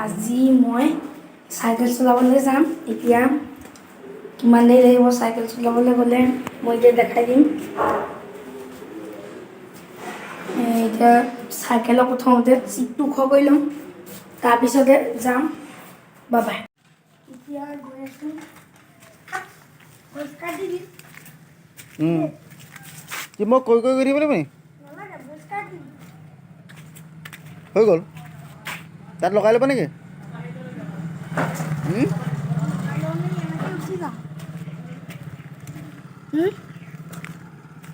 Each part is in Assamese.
আজি মই চাইকেল চলাবলৈ যাম। এতিয়া কিমান দেৰি লাগিব চাইকেল চলাবলৈ গ'লে মই এতিয়া দেখাই দিম। এতিয়া চাইকেলৰ প্ৰথমতে চিটটো ওখ কৰি ল'ম, তাৰপিছতে যাম। বাবাই এতিয়া গৈ আছোঁ। কি মই কৈ কৈ গৈ থাকিব লাগিব নি? হৈ গ'ল তাত লগাই ল'বা নেকি?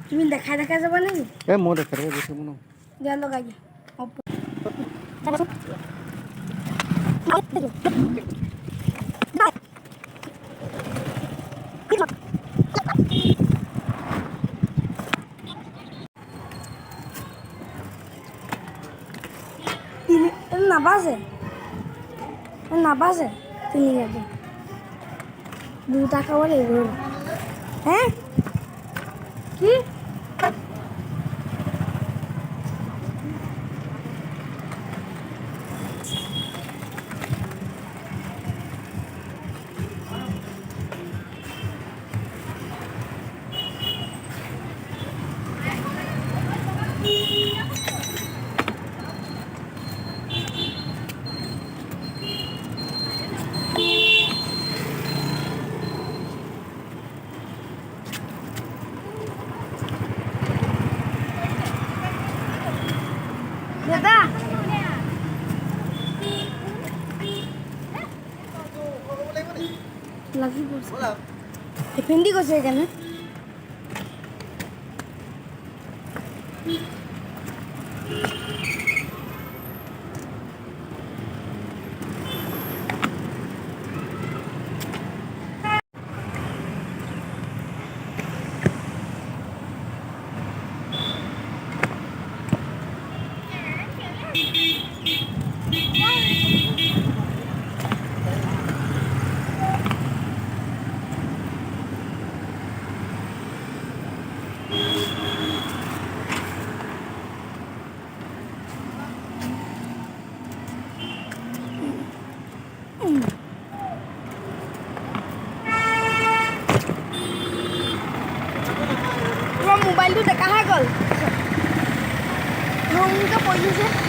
তুমি দেখাই দেখাই যাবা নেকি? এই মই দেখাই দেখাই গৈছোঁ ন। দিয়া লগাই দিয়া। নাবাজে তিনিটাকে দুটা খাব লাগিব। হে কি দাদা লাগিব এফেন্দি গৈছে সেইকাৰণে। মোবাইলটো দেখাহে গ'ল ধুমকৈ পৰিছে।